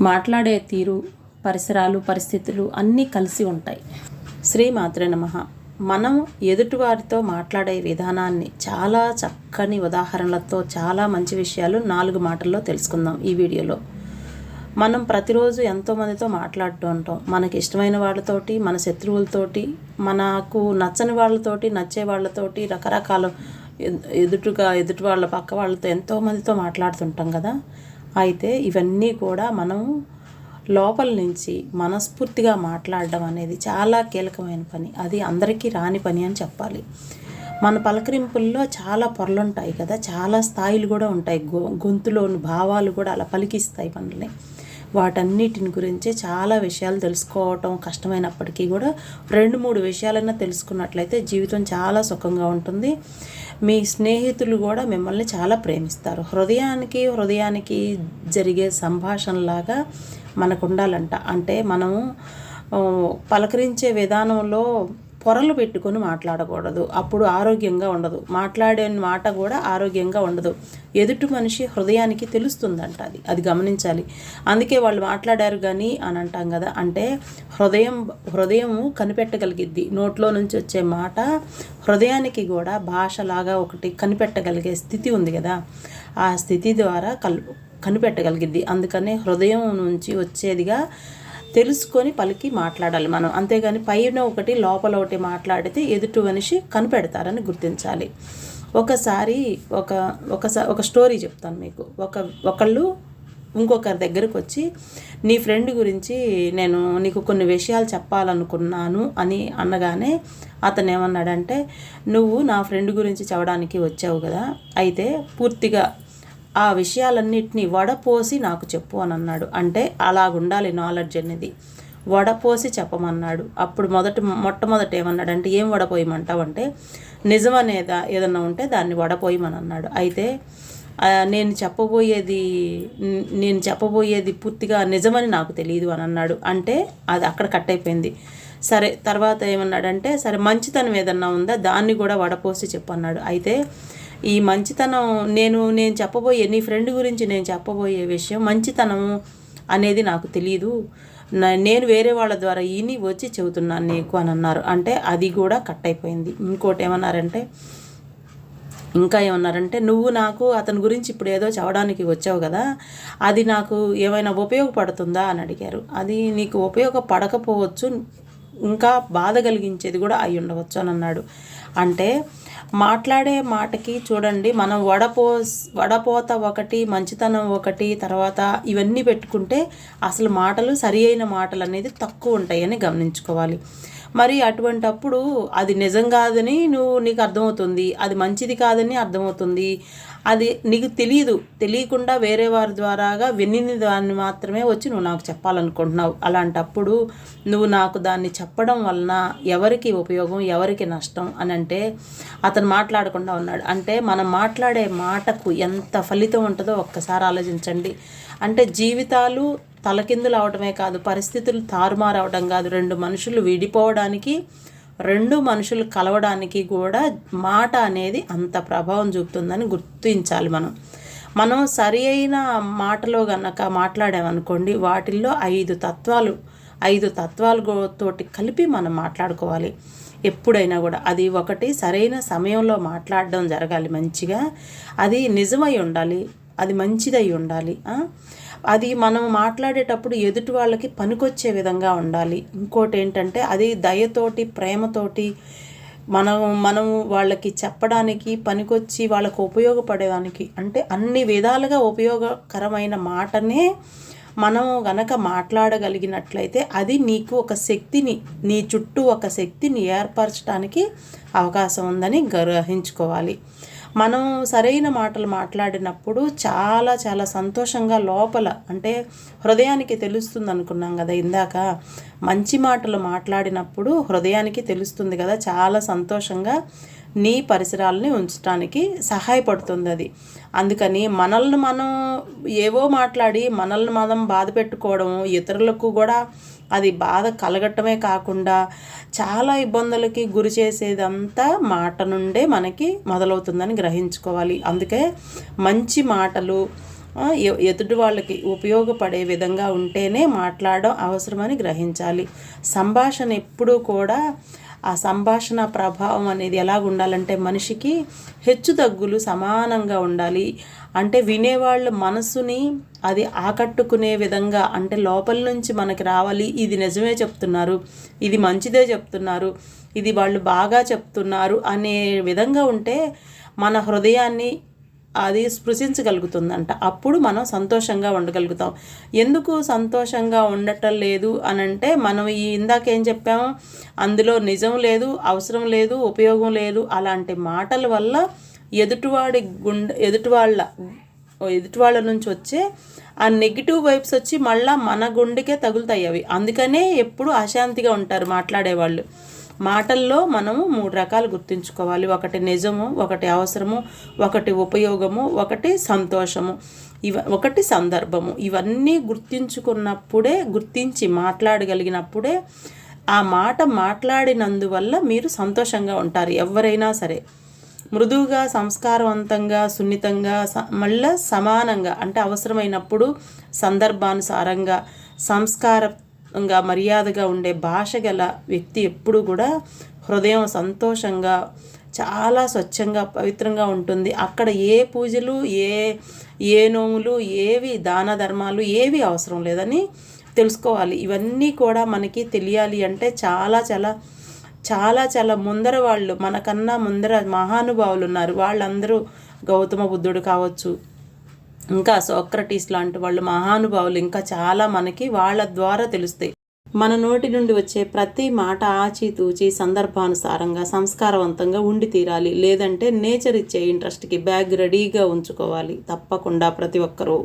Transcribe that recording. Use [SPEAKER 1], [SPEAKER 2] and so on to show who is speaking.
[SPEAKER 1] మాట్లాడే తీరు, పరిసరాలు, పరిస్థితులు అన్నీ కలిసి ఉంటాయి. శ్రీమాత్రే నమః. మనం ఎదుటివారితో మాట్లాడే విధానాన్ని చాలా చక్కని ఉదాహరణలతో చాలా మంచి విషయాలు 4 మాటల్లో తెలుసుకుందాం ఈ వీడియోలో. మనం ప్రతిరోజు ఎంతోమందితో మాట్లాడుతూ ఉంటాం. మనకి ఇష్టమైన వాళ్ళతోటి, మన శత్రువులతోటి, మనకు నచ్చని వాళ్ళతోటి, నచ్చే వాళ్ళతోటి, రకరకాల ఎదుటి వాళ్ళ పక్క వాళ్ళతో ఎంతోమందితో మాట్లాడుతుంటాం కదా. అయితే ఇవన్నీ కూడా మనం లోపల నుంచి మనస్ఫూర్తిగా మాట్లాడడం అనేది చాలా కీలకమైన పని. అది అందరికీ రాని పని అని చెప్పాలి. మన పలకరింపుల్లో చాలా పొరలుంటాయి కదా, చాలా స్థాయిలు కూడా ఉంటాయి. గొంతులోని భావాలు కూడా అలా పలికిస్తాయి మనల్ని. వాటన్నిటిని గురించి చాలా విషయాలు తెలుసుకోవటం కష్టమైనప్పటికీ కూడా 2-3 విషయాలైనా తెలుసుకున్నట్లయితే జీవితం చాలా సుఖంగా ఉంటుంది. మీ స్నేహితులు కూడా మిమ్మల్ని చాలా ప్రేమిస్తారు. హృదయానికి జరిగే సంభాషణలాగా మనకు ఉండాలంట. అంటే మనము పలకరించే విధానంలో పొరలు పెట్టుకొని మాట్లాడకూడదు. అప్పుడు ఆరోగ్యంగా ఉండదు. మాట్లాడే మాట కూడా ఆరోగ్యంగా ఉండదు. ఎదుటి మనిషి హృదయానికి తెలుస్తుందంట. అది గమనించాలి. అందుకే వాళ్ళు మాట్లాడారు కానీ అని అంటాం కదా. అంటే హృదయము కనిపెట్టగలిగిద్ది. నోట్లో నుంచి వచ్చే మాట హృదయానికి కూడా భాషలాగా ఒకటి కనిపెట్టగలిగే స్థితి ఉంది కదా. ఆ స్థితి ద్వారా కనిపెట్టగలిగిద్ది. అందుకనే హృదయం నుంచి వచ్చేదిగా తెలుసుకొని పలికి మాట్లాడాలి మనం. అంతేగాని పైన ఒకటి లోపల ఒకటి మాట్లాడితే ఎదుటి మనిషి కనిపెడతారని గుర్తించాలి. ఒకసారి ఒక స్టోరీ చెప్తాను మీకు. ఒకళ్ళు ఇంకొకరి దగ్గరకు వచ్చి, నీ ఫ్రెండ్ గురించి నేను నీకు కొన్ని విషయాలు చెప్పాలనుకున్నాను అని అనగానే అతను ఏమన్నాడంటే, నువ్వు నా ఫ్రెండ్ గురించి చెప్పడానికి వచ్చావు కదా, అయితే పూర్తిగా ఆ విషయాలన్నిటినీ వడపోసి నాకు చెప్పు అని అన్నాడు. అంటే అలాగుండాలి నాలెడ్జ్ అనేది. వడపోసి చెప్పమన్నాడు. అప్పుడు మొట్టమొదట ఏమన్నాడంటే, ఏం వడపోయమంటావు అంటే, నిజం అనేది ఏదన్నా ఉంటే దాన్ని వడపోయమని అన్నాడు. అయితే నేను చెప్పబోయేది పూర్తిగా నిజమని నాకు తెలియదు అని అన్నాడు. అంటే అది అక్కడ కట్ అయిపోయింది. సరే, తర్వాత ఏమన్నాడంటే, సరే మంచితనం ఏదన్నా ఉందా దాన్ని కూడా వడపోసి చెప్పన్నాడు. అయితే ఈ మంచితనం నేను చెప్పబోయే నీ ఫ్రెండ్ గురించి నేను చెప్పబోయే విషయం మంచితనం అనేది నాకు తెలియదు, నేను వేరే వాళ్ళ ద్వారా వచ్చి చెబుతున్నాను నీకు అని అన్నారు. అంటే అది కూడా కట్ అయిపోయింది. ఇంకా ఏమన్నారంటే నువ్వు నాకు అతని గురించి ఇప్పుడు ఏదో చెప్పడానికి వచ్చావు కదా, అది నాకు ఏమైనా ఉపయోగపడుతుందా అని అడిగారు. అది నీకు ఉపయోగపడకపోవచ్చు, ఇంకా బాధ కలిగించేది కూడా అయి ఉండవచ్చు అని అన్నాడు. అంటే మాట్లాడే మాటకి చూడండి, మనం వడపోత ఒకటి, మంచితనం ఒకటి, తర్వాత ఇవన్నీ పెట్టుకుంటే అసలు మాటలు సరి అయిన మాటలు అనేది తక్కువ ఉంటాయని గమనించుకోవాలి. మరి అటువంటప్పుడు అది నిజం కాదని నీకు అర్థమవుతుంది, అది మంచిది కాదని అర్థమవుతుంది, అది నీకు తెలియకుండా వేరే వారి ద్వారాగా వినిన దాన్ని మాత్రమే వచ్చి నువ్వు నాకు చెప్పాలనుకుంటున్నావు. అలాంటప్పుడు నువ్వు నాకు దాన్ని చెప్పడం వలన ఎవరికి ఉపయోగం, ఎవరికి నష్టం అని అంటే అతను మాట్లాడకుండా ఉన్నాడు. అంటే మనం మాట్లాడే మాటకు ఎంత ఫలితం ఉంటుందో ఒక్కసారి ఆలోచించండి. అంటే జీవితాలు తలకిందులు అవడమే కాదు, పరిస్థితులు తారుమారు అవడం కాదు, 2 మనుషులు విడిపోవడానికి, 2 మనుషులు కలవడానికి కూడా మాట అనేది అంత ప్రభావం చూపుతుందని గుర్తించాలి. మనం సరి అయిన మాటలో గనక మాట్లాడామనుకోండి, వాటిల్లో 5 తత్వాలతోటి కలిపి మనం మాట్లాడుకోవాలి ఎప్పుడైనా కూడా. అది ఒకటి సరైన సమయంలో మాట్లాడడం జరగాలి మంచిగా, అది నిజమై ఉండాలి, అది మంచిదై ఉండాలి, అది మనం మాట్లాడేటప్పుడు ఎదుటి వాళ్ళకి పనికొచ్చే విధంగా ఉండాలి. ఇంకోటి ఏంటంటే అది దయతోటి, ప్రేమతోటి మనం వాళ్ళకి చెప్పడానికి పనికొచ్చి వాళ్ళకు ఉపయోగపడేదానికి, అంటే అన్ని విధాలుగా ఉపయోగకరమైన మాటనే మనం గనక మాట్లాడగలిగినట్లయితే అది నీకు ఒక శక్తిని, నీ చుట్టూ ఒక శక్తిని ఏర్పరచడానికి అవకాశం ఉందని గ్రహించుకోవాలి. మనం సరైన మాటలు మాట్లాడినప్పుడు చాలా చాలా సంతోషంగా లోపల, అంటే హృదయానికి తెలుస్తుంది అనుకున్నాం కదా ఇందాక. మంచి మాటలు మాట్లాడినప్పుడు హృదయానికి తెలుస్తుంది కదా, చాలా సంతోషంగా నీ పరిసరాలని ఉంచడానికి సహాయపడుతుంది అది. అందుకని మనల్ని మనం ఏవో మాట్లాడి మనల్ని మనం బాధ పెట్టుకోవడం, ఇతరులకు కూడా అది బాధ కలగటమే కాకుండా చాలా ఇబ్బందులకి గురి చేసేదంతా మాట నుండే మనకి మొదలవుతుందని గ్రహించుకోవాలి. అందుకే మంచి మాటలు, ఎదుటి వాళ్ళకి ఉపయోగపడే విధంగా ఉంటేనే మాట్లాడడం అవసరమని గ్రహించాలి. సంభాషణ ఎప్పుడూ కూడా ఆ సంభాషణ ప్రభావం అనేది ఎలాగ ఉండాలంటే మనిషికి హెచ్చుతగ్గులు సమానంగా ఉండాలి. అంటే వినేవాళ్ళ మనసుని అది ఆకట్టుకునే విధంగా, అంటే లోపల నుంచి మనకి రావాలి, ఇది నిజమే చెప్తున్నారు, ఇది మంచిదే చెప్తున్నారు, ఇది వాళ్ళు బాగా చెప్తున్నారు అనే విధంగా ఉంటే మన హృదయాన్ని అది స్పృశించగలుగుతుందంట. అప్పుడు మనం సంతోషంగా ఉండగలుగుతాం. ఎందుకు సంతోషంగా ఉండటం లేదు అనంటే, మనం ఇందాకేం చెప్పాము, అందులో నిజం లేదు, అవసరం లేదు, ఉపయోగం లేదు అలాంటి మాటల వల్ల ఎదుటి వాళ్ళ నుంచి వచ్చే ఆ నెగిటివ్ వైబ్స్ వచ్చి మళ్ళీ మన గుండెకే తగులుతాయి అవి. అందుకనే ఎప్పుడు అశాంతిగా ఉంటారు మాట్లాడేవాళ్ళు. మాటల్లో మనము 3 రకాలు గుర్తుంచుకోవాలి. ఒకటి నిజము, ఒకటి అవసరము, ఒకటి ఉపయోగము, ఒకటి సంతోషము, ఒకటి సందర్భము. ఇవన్నీ గుర్తించి మాట్లాడగలిగినప్పుడే ఆ మాట మాట్లాడినందువల్ల మీరు సంతోషంగా ఉంటారు. ఎవరైనా సరే మృదువుగా, సంస్కారవంతంగా, సున్నితంగా, మళ్ళీ సమానంగా, అంటే అవసరమైనప్పుడు సందర్భానుసారంగా సంస్కారంగా మర్యాదగా ఉండే భాష గల వ్యక్తి ఎప్పుడు కూడా హృదయం సంతోషంగా, చాలా స్వచ్ఛంగా, పవిత్రంగా ఉంటుంది. అక్కడ ఏ పూజలు, ఏ నోములు, ఏవి దాన ధర్మాలు ఏవి అవసరం లేదని తెలుసుకోవాలి. ఇవన్నీ కూడా మనకి తెలియాలి అంటే చాలా ముందర వాళ్ళు, మనకన్నా ముందర మహానుభావులు ఉన్నారు. వాళ్ళందరూ గౌతమ బుద్ధుడు కావచ్చు, ఇంకా సోక్రటీస్ లాంటి వాళ్ళు మహానుభావులు ఇంకా చాలా మనకి వాళ్ళ ద్వారా తెలుస్తాయి. మన నోటి నుండి వచ్చే ప్రతి మాట ఆచితూచి సందర్భానుసారంగా సంస్కారవంతంగా ఉండి తీరాలి. లేదంటే నేచర్ ఇచ్చే ఇంట్రెస్ట్కి బ్యాగ్ రెడీగా ఉంచుకోవాలి తప్పకుండా ప్రతి ఒక్కరూ.